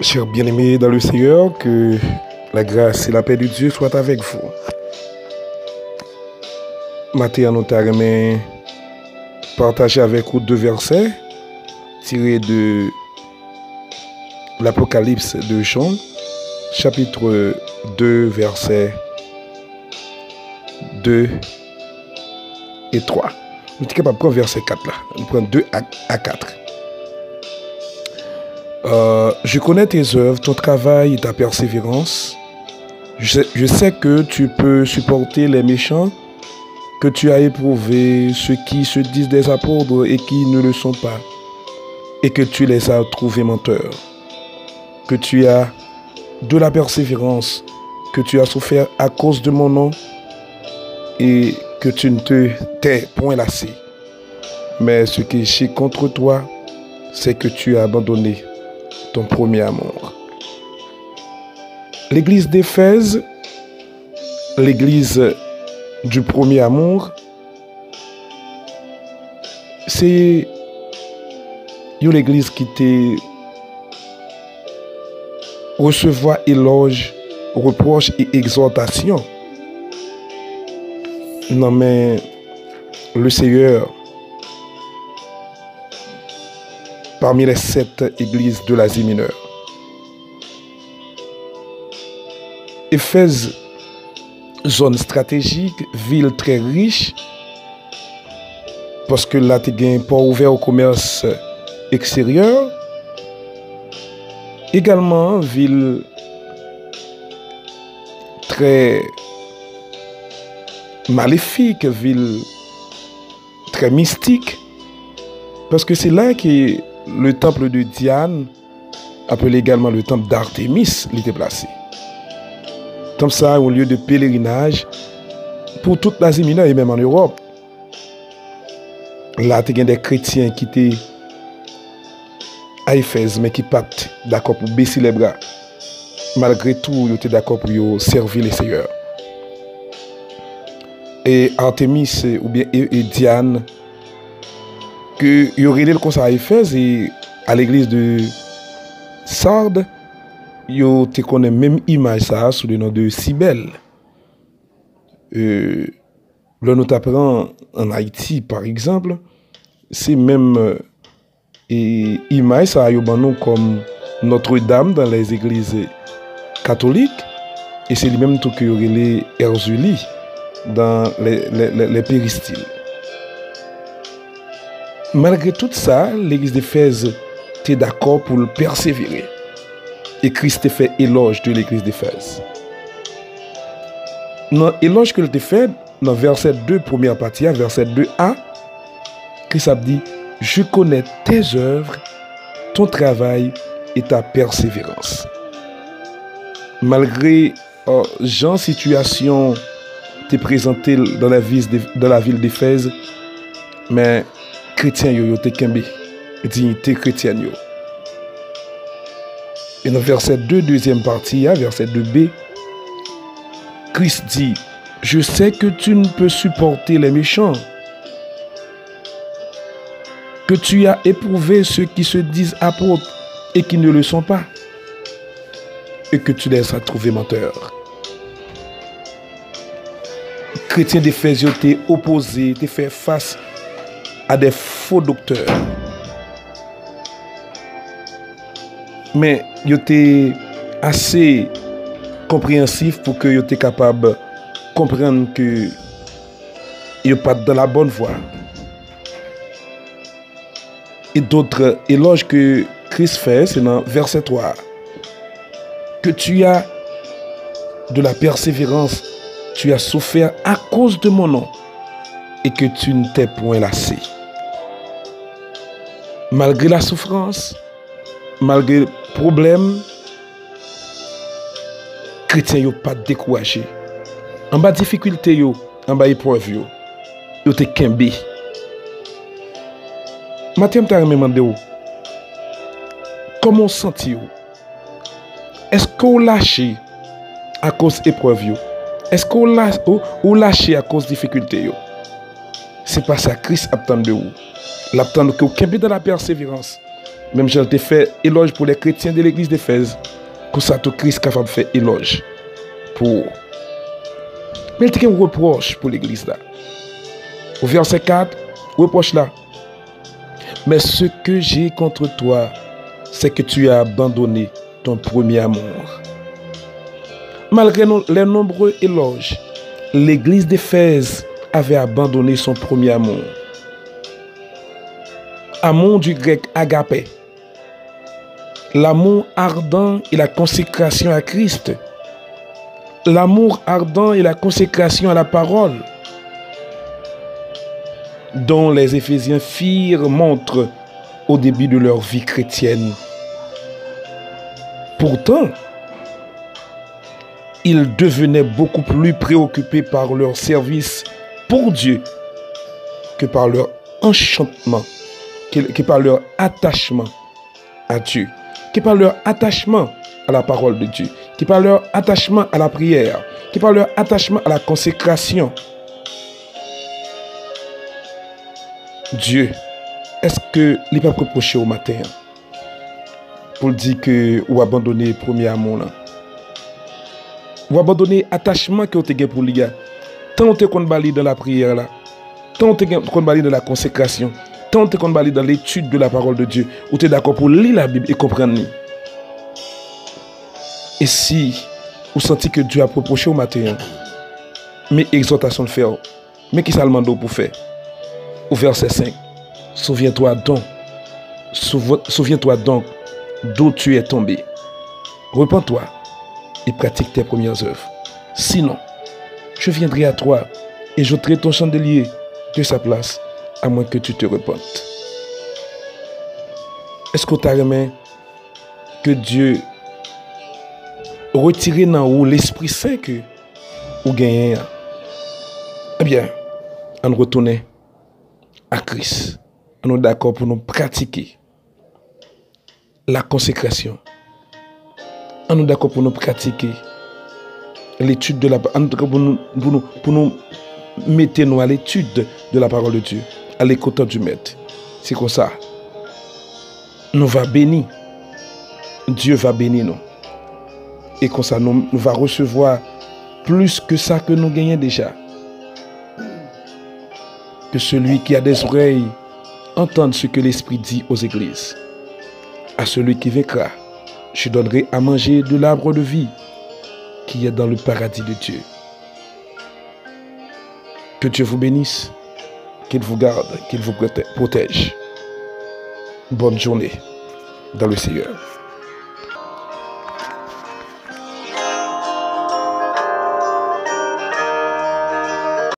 Chers bien-aimés dans le Seigneur, que la grâce et la paix de Dieu soient avec vous. Matin, nous t'avons partagé avec vous deux versets tirés de l'Apocalypse de Jean, chapitre 2, versets 2 et 3. Nous sommes capables de prendre verset 4 là. Nous prenons 2 à 4. Je connais tes œuvres, ton travail et ta persévérance. Je sais que tu peux supporter les méchants, que tu as éprouvé ceux qui se disent des apôtres et qui ne le sont pas, et que tu les as trouvés menteurs, que tu as de la persévérance, que tu as souffert à cause de mon nom, et que tu ne t'es point lassé. Mais ce que j'ai contre toi, c'est que tu as abandonné ton premier amour. L'église d'Éphèse, l'église du premier amour, c'est une église qui te recevoir éloge, reproche et exhortation. Non mais le Seigneur, parmi les 7 églises de l'Asie mineure. Éphèse, zone stratégique, ville très riche, parce que là, tu as un port ouvert au commerce extérieur. Également, ville très maléfique, ville très mystique, parce que c'est là que le temple de Diane, appelé également le temple d'Artémis, était placé. Comme ça, au lieu de pèlerinage pour toute l'Asie mineure et même en Europe. Là, tu as des chrétiens qui étaient à Éphèse, mais qui partent d'accord pour baisser les bras. Malgré tout, ils étaient d'accord pour servir les seigneurs. Et Artémis, ou bien et Diane, que il y aurait le conseil à Éphèse et à l'église de Sardes, yo te connaît même image ça sous le nom de Cybèle. Là nous t'apprend en Haïti par exemple, c'est même image ça yo ban nous comme Notre-Dame dans les églises catholiques et c'est lui-même tout que y aurait les Erzulie dans les péristyles. Malgré tout ça, l'église d'Éphèse était d'accord pour le persévérer. Et Christ fait éloge de l'église d'Éphèse. Dans l'éloge qu'il a fait, dans verset 2, première partie, verset 2a, Christ a dit, je connais tes œuvres, ton travail et ta persévérance. Malgré Jean situation t'est présentée dans la ville d'Éphèse, mais chrétien yo te kembe, dignité chrétienne yo. Et dans verset 2, deuxième partie, verset 2b, Christ dit, je sais que tu ne peux supporter les méchants, que tu as éprouvé ceux qui se disent apôtres et qui ne le sont pas, et que tu les as trouvés menteurs. Chrétiens d'Éphèse t'es opposé, t'es fait face à des faux docteurs. Mais ils étaient assez compréhensifs pour que ils étaient capables de comprendre que ils pas dans la bonne voie. Et d'autres éloges que Christ fait, c'est dans verset 3. Que tu as de la persévérance, tu as souffert à cause de mon nom et que tu ne t'es point lassé. Malgré la souffrance, malgré le problème, chrétiens yo pas découragé. En bas difficulté yo, en bas épreuve yo te kembe. Matin t'a demandé comment senti yo? Est-ce qu'on lâché à cause épreuve yo? Est-ce qu'on lâché à cause difficulté yo? C'est pas ça Christ attend de vous. L'attend que vous kembe dans la persévérance. Même j'ai fait éloge pour les chrétiens de l'église d'Éphèse. Comme ça, tout Christ est capable de faire éloge pour. Mais il y a un reproche pour l'église là. Au verset 4, reproche là. Mais ce que j'ai contre toi, c'est que tu as abandonné ton premier amour. Malgré les nombreux éloges, l'église d'Éphèse avait abandonné son premier amour. Amour du grec agapé. L'amour ardent et la consécration à Christ. L'amour ardent et la consécration à la parole, dont les Éphésiens firent montre au début de leur vie chrétienne. Pourtant, ils devenaient beaucoup plus préoccupés par leur service pour Dieu que par leur enchantement, que par leur attachement à Dieu, que par leur attachement à la parole de Dieu, que par leur attachement à la prière, que par leur attachement à la consécration. Dieu, est-ce que il pas reproché au matin pour dire que ou abandonner le premier amour là, ou abandonner l'attachement que vous avez pour les gars, tant que vous avez dans la prière là, tant que vous avez dans la consécration, tant que vous avez dans l'étude de la parole de Dieu, vous êtes d'accord pour lire la Bible et comprendre. Et si vous sentez que Dieu a reproché au matin, mais exhortation de faire, mais qui ça demande pour faire? Au verset 5, souviens-toi donc d'où tu es tombé. Repends-toi et pratique tes premières œuvres. Sinon, je viendrai à toi et j'ôterai ton chandelier de sa place, à moins que tu te repentes. Est-ce que tu as remarqué que Dieu retire dans vous l'Esprit Saint que vous gagnez? Eh bien, on retourne à Christ. On est d'accord pour nous pratiquer la consécration. On est d'accord pour nous pratiquer l'étude de la parole. Pour nous mettre nous à l'étude de la parole de Dieu, à l'écoute du Maître. C'est comme ça. Nous va bénir. Dieu va bénir nous. Et comme ça, nous va recevoir plus que ça que nous gagnons déjà. Que celui qui a des oreilles entende ce que l'Esprit dit aux églises. À celui qui vaincra, je donnerai à manger de l'arbre de vie qui est dans le paradis de Dieu. Que Dieu vous bénisse, qu'il vous garde, qu'il vous protège. Bonne journée dans le Seigneur.